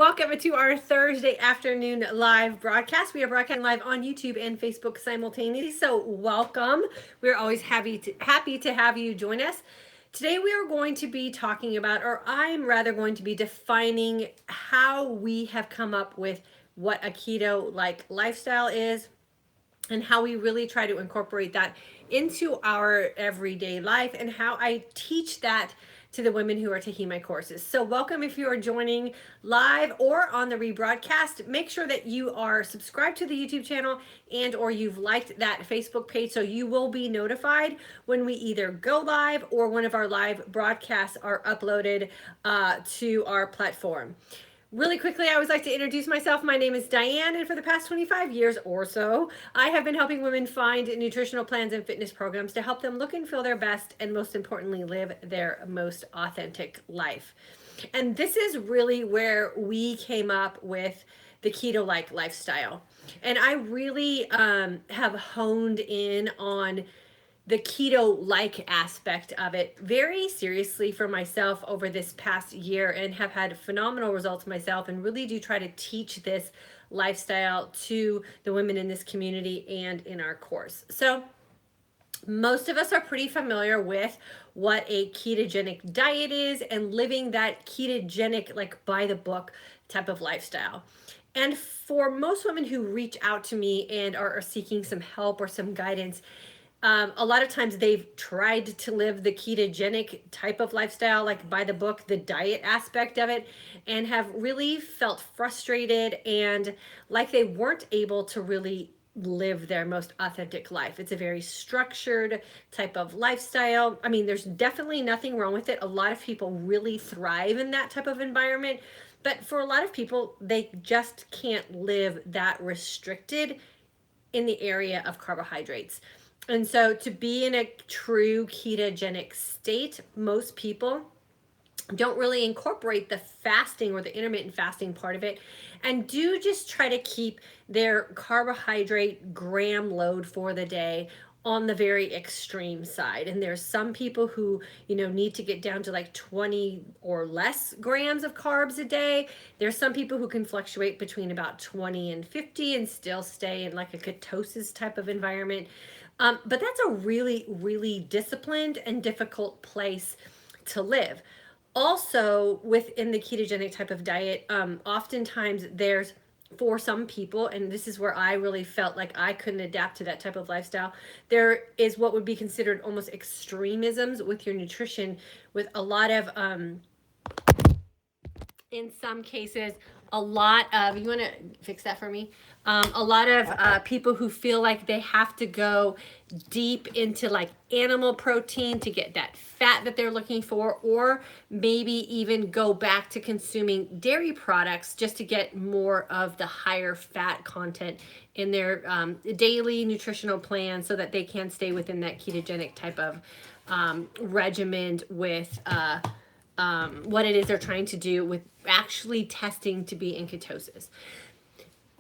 welcome to our Thursday afternoon live broadcast. We are broadcasting live on YouTube and Facebook simultaneously. So welcome. We're always happy to have you join us. Today we are going to be talking about, or I'm rather going to be defining how we have come up with what a keto-like lifestyle is and how we really try to incorporate that into our everyday life and how I teach that to the women who are taking my courses. So welcome if you are joining live or on the rebroadcast. Make sure that you are subscribed to the YouTube channel and or you've liked that Facebook page so you will be notified when we either go live or one of our live broadcasts are uploaded to our platform. Really quickly, I always like to introduce myself. My name is Diane, and for the past 25 years or so, I have been helping women find nutritional plans and fitness programs to help them look and feel their best, and most importantly, live their most authentic life. And this is really where we came up with the keto-like lifestyle. And I really have honed in on the keto-like aspect of it very seriously for myself over this past year and have had phenomenal results myself and really do try to teach this lifestyle to the women in this community and in our course. So most of us are pretty familiar with what a ketogenic diet is and living that ketogenic, like by the book type of lifestyle. And for most women who reach out to me and are seeking some help or some guidance, a lot of times they've tried to live the ketogenic type of lifestyle, like by the book, the diet aspect of it, and have really felt frustrated and like they weren't able to really live their most authentic life. It's a very structured type of lifestyle. I mean, there's definitely nothing wrong with it. A lot of people really thrive in that type of environment. But for a lot of people, they just can't live that restricted in the area of carbohydrates. And so to be in a true ketogenic state, most people don't really incorporate the fasting or the intermittent fasting part of it and do just try to keep their carbohydrate gram load for the day on the very extreme side. And there's some people who, need to get down to like 20 or less grams of carbs a day. There's some people who can fluctuate between about 20 and 50 and still stay in like a ketosis type of environment. But that's a really, really disciplined and difficult place to live. Also, within the ketogenic type of diet, oftentimes there's, for some people, and this is where I really felt like I couldn't adapt to that type of lifestyle, there is what would be considered almost extremisms with your nutrition, with a lot of, in some cases, a lot of, you want to fix that for me? A lot of people who feel like they have to go deep into like animal protein to get that fat that they're looking for, or maybe even go back to consuming dairy products just to get more of the higher fat content in their daily nutritional plan so that they can stay within that ketogenic type of regimen with what it is they're trying to do with actually testing to be in ketosis.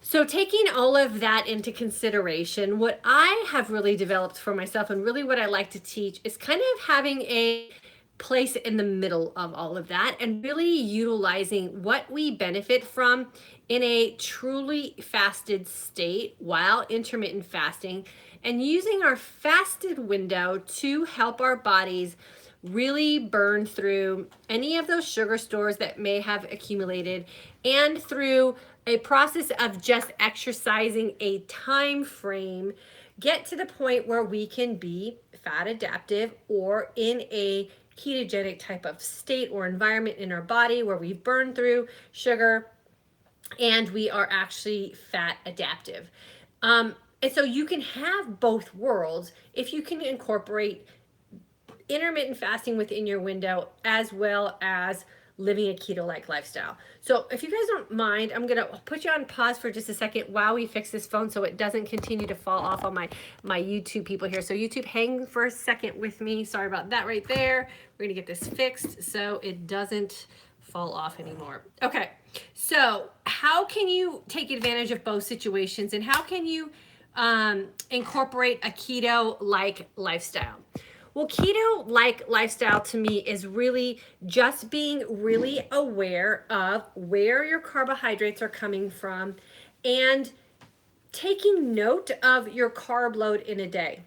So taking all of that into consideration, what I have really developed for myself and really what I like to teach is kind of having a place in the middle of all of that and really utilizing what we benefit from in a truly fasted state while intermittent fasting and using our fasted window to help our bodies really burn through any of those sugar stores that may have accumulated and through a process of just exercising a time frame, get to the point where we can be fat adaptive or in a ketogenic type of state or environment in our body where we've burned through sugar and we are actually fat adaptive. And so you can have both worlds if you can incorporate intermittent fasting within your window as well as living a keto-like lifestyle. So if you guys don't mind, I'm gonna put you on pause for just a second while we fix this phone so it doesn't continue to fall off on my YouTube people here. So YouTube, hang for a second with me. Sorry about that right there. We're gonna get this fixed so it doesn't fall off anymore. Okay, so how can you take advantage of both situations and how can you incorporate a keto-like lifestyle? Well, keto-like lifestyle to me is really just being really aware of where your carbohydrates are coming from and taking note of your carb load in a day.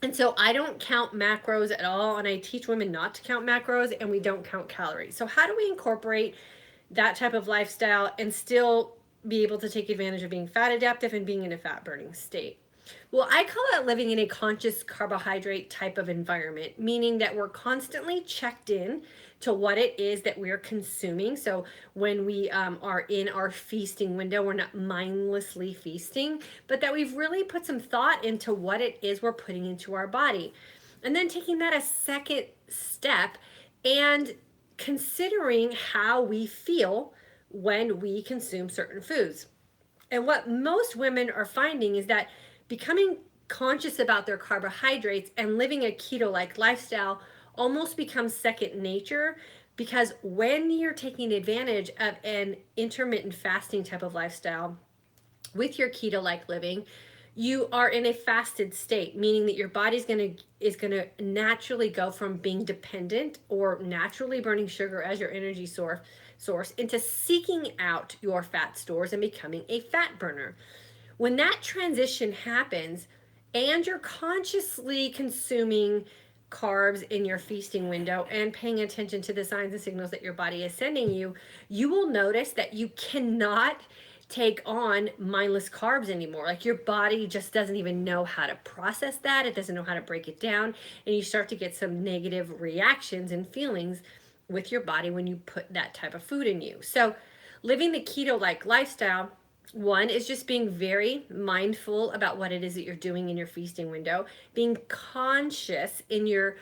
And so I don't count macros at all, and I teach women not to count macros, and we don't count calories. So how do we incorporate that type of lifestyle and still be able to take advantage of being fat adaptive and being in a fat burning state? Well, I call it living in a conscious carbohydrate type of environment, meaning that we're constantly checked in to what it is that we're consuming. So when we are in our feasting window, we're not mindlessly feasting, but that we've really put some thought into what it is we're putting into our body. And then taking that a second step and considering how we feel when we consume certain foods. And what most women are finding is that becoming conscious about their carbohydrates and living a keto-like lifestyle almost becomes second nature, because when you're taking advantage of an intermittent fasting type of lifestyle with your keto-like living, you are in a fasted state, meaning that your body's going to naturally go from being dependent or naturally burning sugar as your energy source into seeking out your fat stores and becoming a fat burner. When that transition happens and you're consciously consuming carbs in your feasting window and paying attention to the signs and signals that your body is sending you, you will notice that you cannot take on mindless carbs anymore. Like your body just doesn't even know how to process that. It doesn't know how to break it down. And you start to get some negative reactions and feelings with your body when you put that type of food in you. So living the keto-like lifestyle, one is just being very mindful about what it is that you're doing in your feasting window, being conscious in your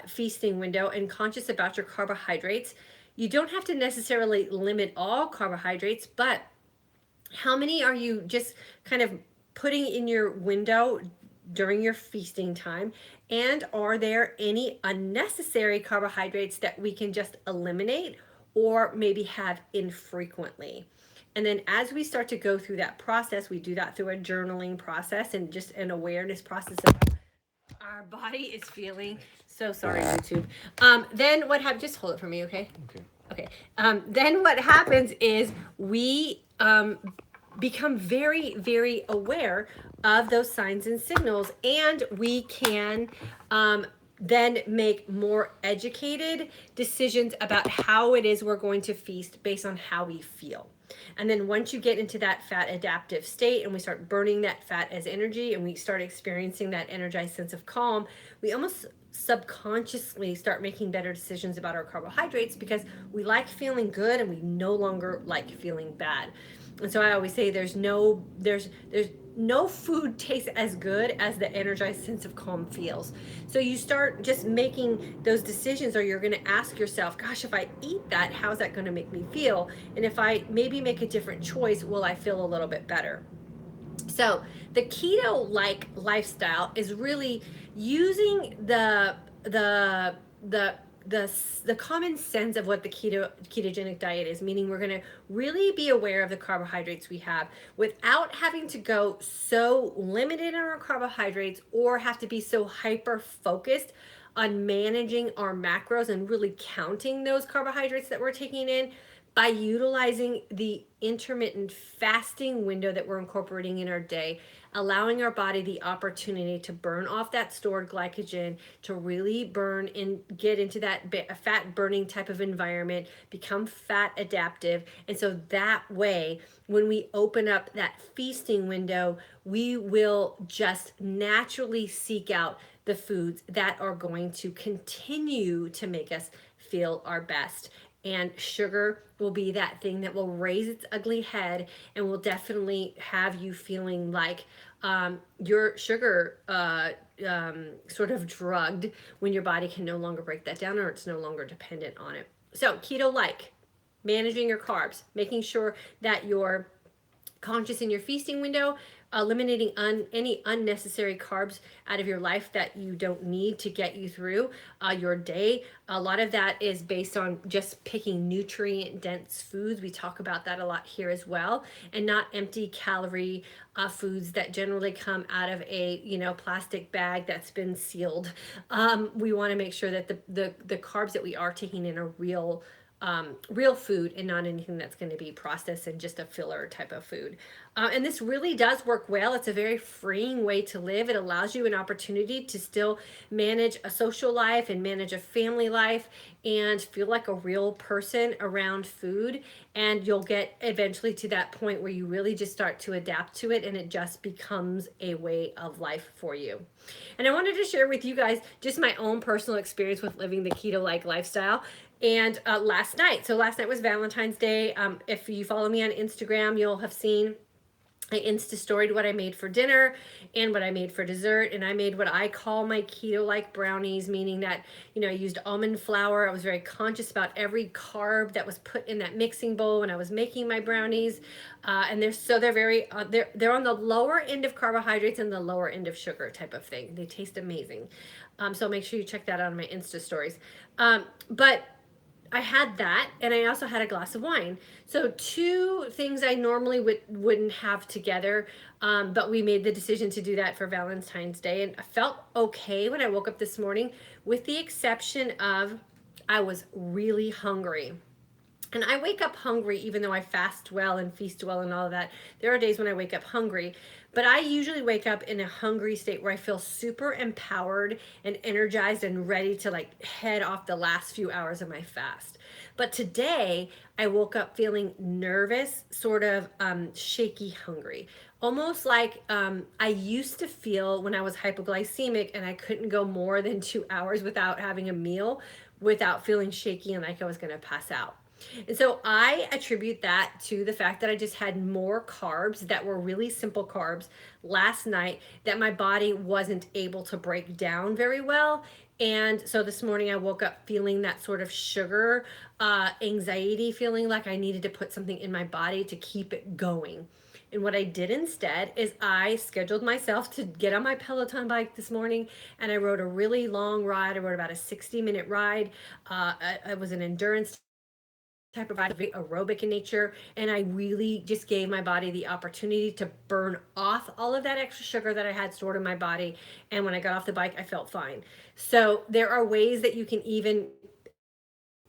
feasting window and conscious about your carbohydrates. You don't have to necessarily limit all carbohydrates, but how many are you just kind of putting in your window during your feasting time? And are there any unnecessary carbohydrates that we can just eliminate or maybe have infrequently? And then as we start to go through that process, we do that through a journaling process and just an awareness process of our body is feeling. So sorry, YouTube. Then what happens? Just hold it for me, okay? Okay. Okay. Then what happens is we become very, very aware of those signs and signals, and we can then make more educated decisions about how it is we're going to feast based on how we feel. And then once you get into that fat adaptive state and we start burning that fat as energy and we start experiencing that energized sense of calm, we almost subconsciously start making better decisions about our carbohydrates because we like feeling good and we no longer like feeling bad. And so I always say there's no food tastes as good as the energized sense of calm feels. So you start just making those decisions, or you're going to ask yourself, gosh, if I eat that, how's that going to make me feel? And if I maybe make a different choice, will I feel a little bit better? So the keto-like lifestyle is really using the common sense of what the ketogenic diet is, meaning we're going to really be aware of the carbohydrates we have without having to go so limited on our carbohydrates or have to be so hyper focused on managing our macros and really counting those carbohydrates that we're taking in, by utilizing the intermittent fasting window that we're incorporating in our day, allowing our body the opportunity to burn off that stored glycogen, to really burn and get into that fat burning type of environment, become fat adaptive. And so that way, when we open up that feasting window, we will just naturally seek out the foods that are going to continue to make us feel our best. And sugar will be that thing that will raise its ugly head and will definitely have you feeling like your sugar sort of drugged when your body can no longer break that down or it's no longer dependent on it. So keto-like, managing your carbs, making sure that you're conscious in your feasting window, eliminating any unnecessary carbs out of your life that you don't need to get you through your day. A lot of that is based on just picking nutrient dense foods. We talk about that a lot here as well, and not empty calorie foods that generally come out of a plastic bag that's been sealed. We want to make sure that the carbs that we are taking in are real food and not anything that's going to be processed and just a filler type of food. And this really does work well. It's a very freeing way to live. It allows you an opportunity to still manage a social life and manage a family life and feel like a real person around food. And you'll get eventually to that point where you really just start to adapt to it and it just becomes a way of life for you. And I wanted to share with you guys just my own personal experience with living the keto-like lifestyle. And last night was Valentine's Day. If you follow me on Instagram, you'll have seen I Insta storied what I made for dinner and what I made for dessert. And I made what I call my keto-like brownies, meaning that, I used almond flour. I was very conscious about every carb that was put in that mixing bowl when I was making my brownies. And they're very, they're on the lower end of carbohydrates and the lower end of sugar type of thing. They taste amazing. So make sure you check that out on my Insta stories. But I had that, and I also had a glass of wine. So two things I normally wouldn't have together, but we made the decision to do that for Valentine's Day, and I felt okay when I woke up this morning, with the exception of I was really hungry. And I wake up hungry even though I fast well and feast well and all of that. There are days when I wake up hungry, but I usually wake up in a hungry state where I feel super empowered and energized and ready to head off the last few hours of my fast. But today I woke up feeling nervous, sort of shaky hungry. Almost like I used to feel when I was hypoglycemic and I couldn't go more than 2 hours without having a meal without feeling shaky and like I was going to pass out. And so I attribute that to the fact that I just had more carbs that were really simple carbs last night that my body wasn't able to break down very well. And so this morning I woke up feeling that sort of sugar anxiety, feeling like I needed to put something in my body to keep it going. And what I did instead is I scheduled myself to get on my Peloton bike this morning, and I rode a really long ride. I rode about a 60-minute ride. It was an endurance type of aerobic in nature, and I really just gave my body the opportunity to burn off all of that extra sugar that I had stored in my body. And when I got off the bike, I felt fine. So there are ways that you can even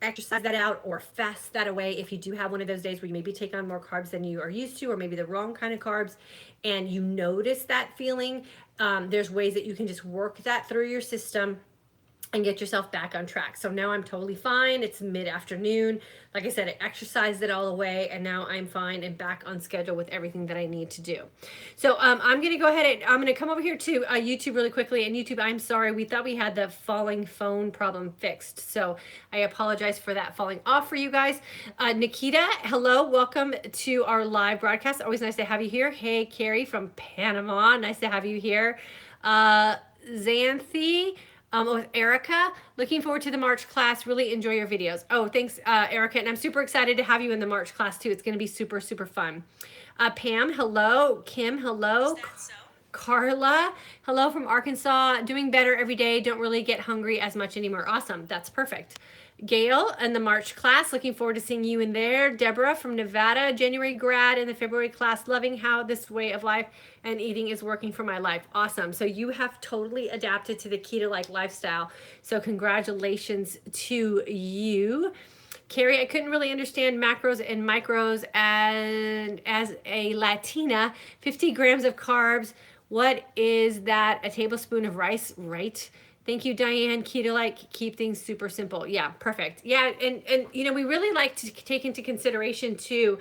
exercise that out or fast that away if you do have one of those days where you maybe take on more carbs than you are used to, or maybe the wrong kind of carbs, and you notice that feeling. There's ways that you can just work that through your system and get yourself back on track. So now I'm totally fine. It's mid-afternoon. Like I said, I exercised it all away, and now I'm fine and back on schedule with everything that I need to do. So I'm going to go ahead and I'm going to come over here to YouTube really quickly. And YouTube, I'm sorry, we thought we had the falling phone problem fixed. So I apologize for that falling off for you guys. Nikita, hello. Welcome to our live broadcast. Always nice to have you here. Hey, Carrie from Panama. Nice to have you here. Xanthi, with Erica, looking forward to the March class. Really enjoy your videos. Oh, thanks, Erica. And I'm super excited to have you in the March class too. It's going to be super, super fun. Pam, hello. Kim, hello. Carla, hello from Arkansas. Doing better every day. Don't really get hungry as much anymore. Awesome. That's perfect. Gail in the March class, looking forward to seeing you in there. Deborah from Nevada, January grad in the February class, loving how this way of life and eating is working for my life. Awesome. So you have totally adapted to the keto-like lifestyle. So congratulations to you. Carrie, I couldn't really understand macros and micros as a Latina. 50 grams of carbs. What is that? A tablespoon of rice, right? Thank you, Diane. Keto-like, keep things super simple. Yeah, perfect. Yeah, and we really like to take into consideration too.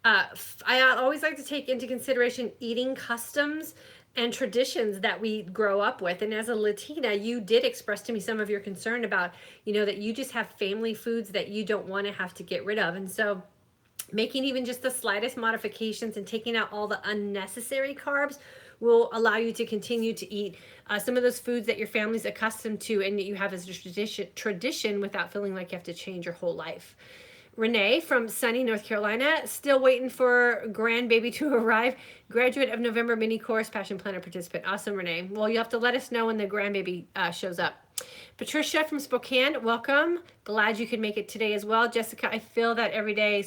I always like to take into consideration eating customs and traditions that we grow up with. And as a Latina, you did express to me some of your concern about, that you just have family foods that you don't want to have to get rid of. And so making even just the slightest modifications and taking out all the unnecessary carbs will allow you to continue to eat some of those foods that your family's accustomed to and that you have as a tradition without feeling like you have to change your whole life. Renee from sunny North Carolina, still waiting for grandbaby to arrive. Graduate of November mini course, Passion Planner participant. Awesome, Renee. Well, you have to let us know when the grandbaby shows up. Patricia from Spokane, welcome. Glad you could make it today as well. Jessica, I feel that every day,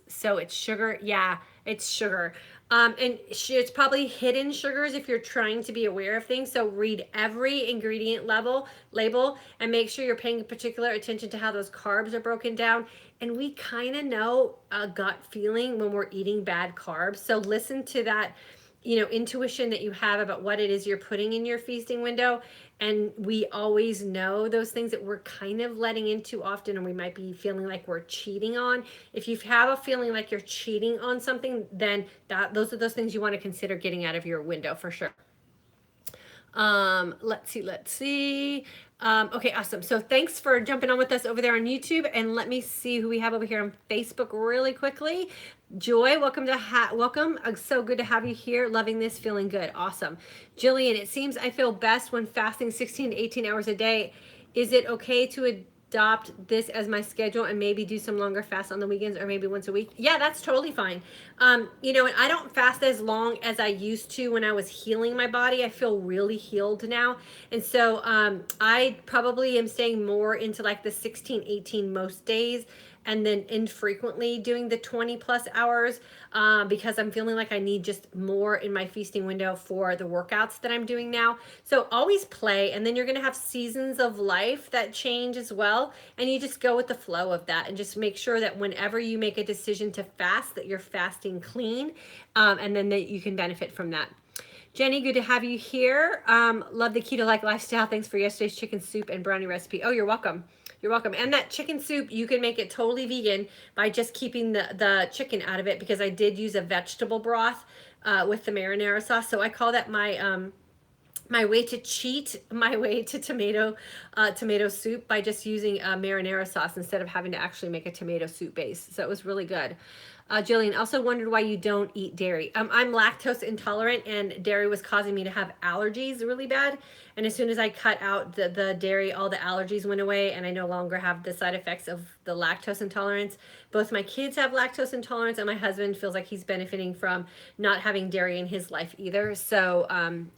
so it's sugar. Yeah, it's sugar. And it's probably hidden sugars if you're trying to be aware of things. So read every ingredient label and make sure you're paying particular attention to how those carbs are broken down. And we kind of know a gut feeling when we're eating bad carbs. So listen to that, intuition that you have about what it is you're putting in your feasting window. And we always know those things that we're kind of letting into often, and we might be feeling like we're cheating on. If you have a feeling like you're cheating on something, then those are those things you want to consider getting out of your window for sure. Let's see. Okay, awesome. So thanks for jumping on with us over there on YouTube, and let me see who we have over here on Facebook really quickly. Joy, welcome welcome. So good to have you here. Loving this, feeling good. Awesome. Jillian, it seems I feel best when fasting 16 to 18 hours a day. Is it okay to adopt this as my schedule and maybe do some longer fasts on the weekends or maybe once a week? Yeah, that's totally fine. And I don't fast as long as I used to when I was healing my body. I feel really healed now. And so I probably am staying more into like the 16, 18 most days, and then infrequently doing the 20 plus hours because I'm feeling like I need just more in my feasting window for the workouts that I'm doing now. So always play, and then you're going to have seasons of life that change as well, and you just go with the flow of that and just make sure that whenever you make a decision to fast, that you're fasting clean, and then that you can benefit from that. Jenny, good to have you here. Love the keto-like lifestyle. Thanks for yesterday's chicken soup and brownie recipe. Oh, you're welcome. You're welcome. And that chicken soup, you can make it totally vegan by just keeping the chicken out of it, because I did use a vegetable broth with the marinara sauce. So I call that my my way to cheat my way to tomato soup by just using a marinara sauce instead of having to actually make a tomato soup base. So it was really good. Jillian also wondered why you don't eat dairy. I'm lactose intolerant, and dairy was causing me to have allergies really bad. And as soon as I cut out the dairy, all the allergies went away, and I no longer have the side effects of the lactose intolerance. Both my kids have lactose intolerance, and my husband feels like he's benefiting from not having dairy in his life either. So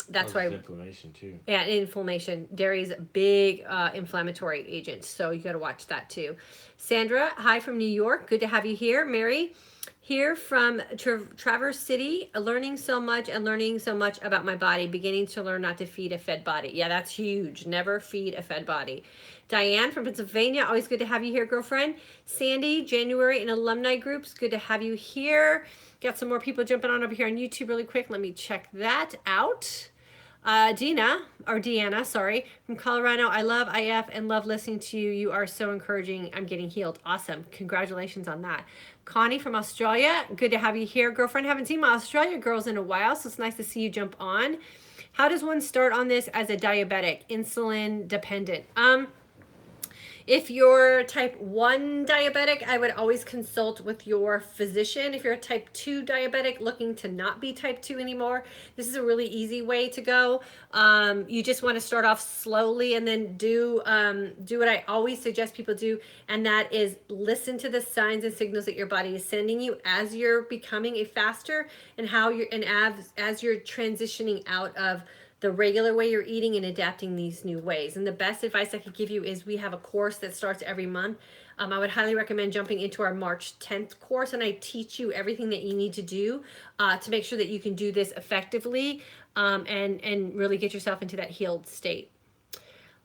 that's why. Inflammation too. Yeah, inflammation. Dairy is a big inflammatory agent, so you got to watch that too. Sandra, hi from New York. Good to have you here. Mary, here from Traverse City, learning so much about my body, beginning to learn not to feed a fed body. Yeah, that's huge. Never feed a fed body. Diane from Pennsylvania, always good to have you here, girlfriend. Sandy, January in alumni groups, good to have you here. Got some more people jumping on over here on YouTube really quick. Let me check that out. Deanna, sorry, from Colorado. I love IF and love listening to you. You are so encouraging. I'm getting healed. Awesome. Congratulations on that. Connie from Australia. Good to have you here, girlfriend. Haven't seen my Australia girls in a while, so it's nice to see you jump on. How does one start on this as a diabetic, insulin dependent? If you're type 1 diabetic, I would always consult with your physician. If you're a type 2 diabetic looking to not be type 2 anymore, this is a really easy way to go. You just want to start off slowly and then do what I always suggest people do, and that is listen to the signs and signals that your body is sending you as you're becoming a faster, and as you're transitioning out of the regular way you're eating and adapting these new ways. And the best advice I could give you is we have a course that starts every month. I would highly recommend jumping into our March 10th course, and I teach you everything that you need to do to make sure that you can do this effectively and really get yourself into that healed state.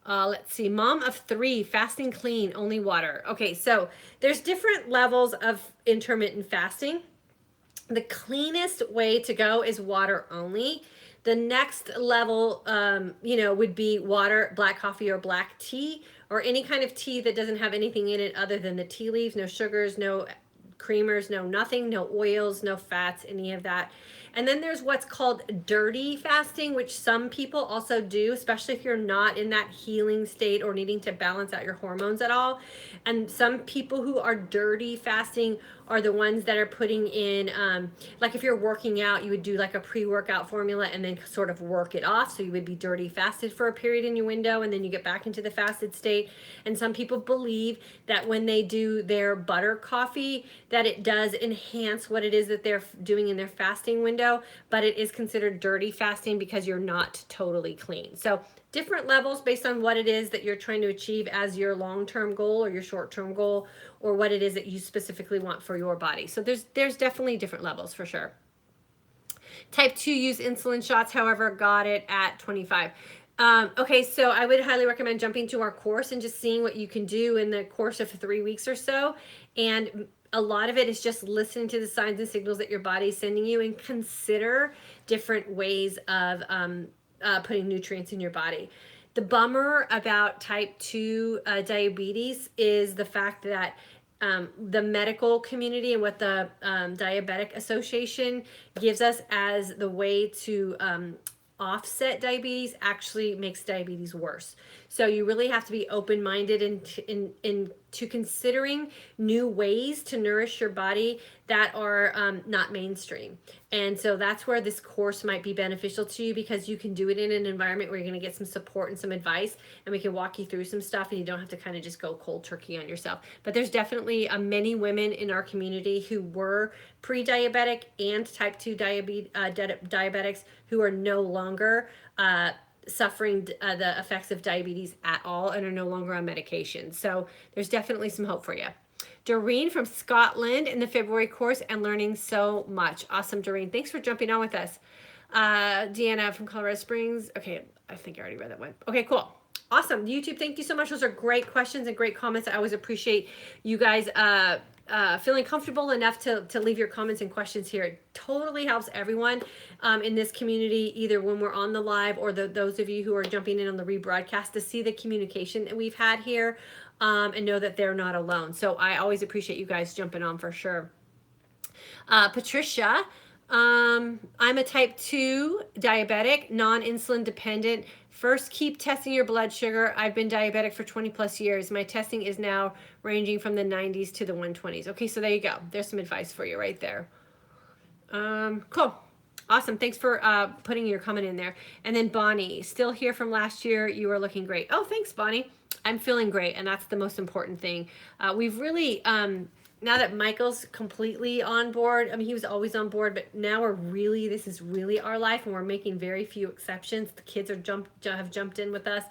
Let's see, mom of 3, fasting clean, only water. Okay, so there's different levels of intermittent fasting. The cleanest way to go is water only. The next level, would be water, black coffee, or black tea, or any kind of tea that doesn't have anything in it other than the tea leaves, no sugars, no creamers, no nothing, no oils, no fats, any of that. And then there's what's called dirty fasting, which some people also do, especially if you're not in that healing state or needing to balance out your hormones at all. And some people who are dirty fasting are the ones that are putting in, like if you're working out, you would do like a pre-workout formula and then sort of work it off. So you would be dirty fasted for a period in your window, and then you get back into the fasted state. And some people believe that when they do their butter coffee, that it does enhance what it is that they're doing in their fasting window, but it is considered dirty fasting because you're not totally clean. So different levels based on what it is that you're trying to achieve as your long-term goal or your short-term goal, or what it is that you specifically want for your body. So there's definitely different levels for sure. Type 2 use insulin shots, however, got it at 25. Okay, so I would highly recommend jumping to our course and just seeing what you can do in the course of 3 weeks or so. And a lot of it is just listening to the signs and signals that your body is sending you, and consider different ways of putting nutrients in your body. The bummer about type 2 diabetes is the fact that the medical community and what the Diabetic Association gives us as the way to offset diabetes actually makes diabetes worse. So you really have to be open-minded into considering new ways to nourish your body that are not mainstream. And so that's where this course might be beneficial to you, because you can do it in an environment where you're going to get some support and some advice, and we can walk you through some stuff, and you don't have to kind of just go cold turkey on yourself. But there's definitely many women in our community who were pre-diabetic and type 2 diabetics who are no longer suffering the effects of diabetes at all and are no longer on medication. So there's definitely some hope for you. Doreen from Scotland in the February course and learning so much. Awesome, Doreen. Thanks for jumping on with us. Deanna from Colorado Springs. Okay, I think I already read that one. Okay, cool. Awesome. YouTube, thank you so much. Those are great questions and great comments. I always appreciate you guys feeling comfortable enough to leave your comments and questions here. It totally helps everyone in this community, either when we're on the live or those of you who are jumping in on the rebroadcast, to see the communication that we've had here and know that they're not alone. So I always appreciate you guys jumping on for sure. Patricia, I'm a type 2 diabetic, non-insulin dependent. First, keep testing your blood sugar. I've been diabetic for 20 plus years. My testing is now ranging from the 90s to the 120s. Okay, so there you go. There's some advice for you right there. Cool. Awesome. Thanks for putting your comment in there. And then Bonnie, still here from last year. You are looking great. Oh, thanks, Bonnie. I'm feeling great, and that's the most important thing. We've really... now that Michael's completely on board, I mean, he was always on board, but now this is really our life, and we're making very few exceptions. The kids have jumped in with us.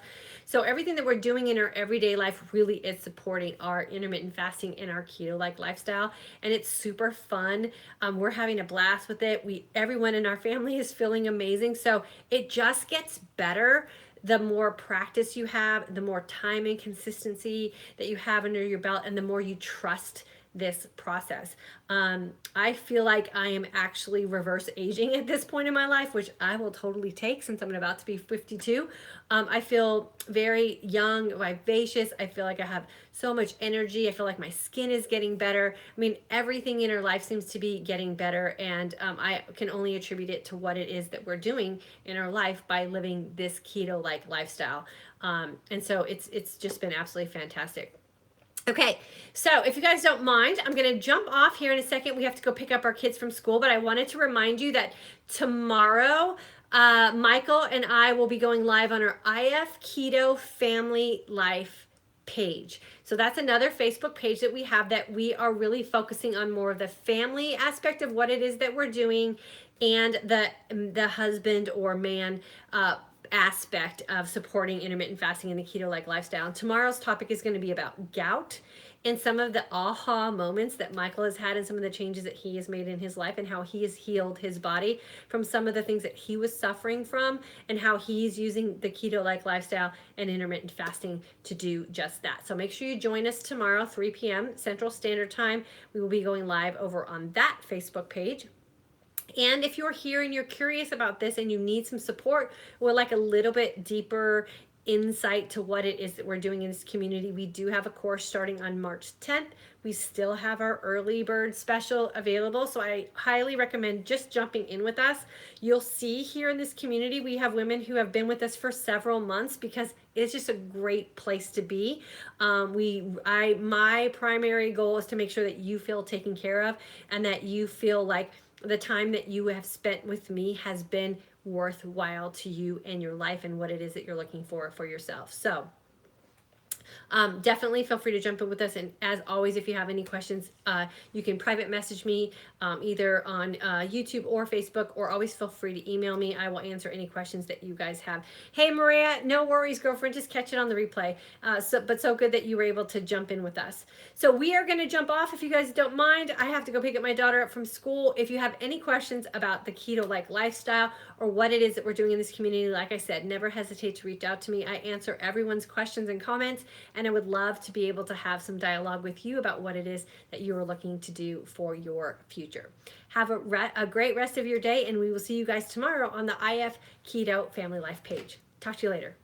So everything that we're doing in our everyday life really is supporting our intermittent fasting and our keto-like lifestyle. And it's super fun. We're having a blast with it. Everyone in our family is feeling amazing. So it just gets better the more practice you have, the more time and consistency that you have under your belt, and the more you trust this process. I feel like I am actually reverse aging at this point in my life, which I will totally take since I'm about to be 52. I feel very young, vivacious. I feel like I have so much energy. I feel like my skin is getting better. I mean, everything in our life seems to be getting better, and I can only attribute it to what it is that we're doing in our life by living this keto-like lifestyle. And so it's just been absolutely fantastic. Okay, so if you guys don't mind, I'm going to jump off here in a second. We have to go pick up our kids from school, but I wanted to remind you that tomorrow, Michael and I will be going live on our IF Keto Family Life page. So that's another Facebook page that we have that we are really focusing on more of the family aspect of what it is that we're doing, and the husband or man aspect of supporting intermittent fasting and the keto-like lifestyle. And tomorrow's topic is going to be about gout and some of the aha moments that Michael has had and some of the changes that he has made in his life, and how he has healed his body from some of the things that he was suffering from, and how he's using the keto-like lifestyle and intermittent fasting to do just that. So make sure you join us tomorrow, 3 p.m. Central Standard Time. We will be going live over on that Facebook page. And if you're here and you're curious about this and you need some support, or like a little bit deeper insight to what it is that we're doing in this community, we do have a course starting on March 10th. We still have our early bird special available, so I highly recommend just jumping in with us. You'll see here in this community, we have women who have been with us for several months because it's just a great place to be. My primary goal is to make sure that you feel taken care of and that you feel like the time that you have spent with me has been worthwhile to you and your life and what it is that you're looking for yourself. So definitely feel free to jump in with us. And as always, if you have any questions, you can private message me either on YouTube or Facebook, or always feel free to email me. I will answer any questions that you guys have. Hey, Maria, no worries, girlfriend. Just catch it on the replay. But so good that you were able to jump in with us. So we are going to jump off. If you guys don't mind, I have to go pick up my daughter up from school. If you have any questions about the keto-like lifestyle or what it is that we're doing in this community, like I said, never hesitate to reach out to me. I answer everyone's questions and comments, and I would love to be able to have some dialogue with you about what it is that you are looking to do for your future. Have a great rest of your day, and we will see you guys tomorrow on the IF Keto Family Life page. Talk to you later.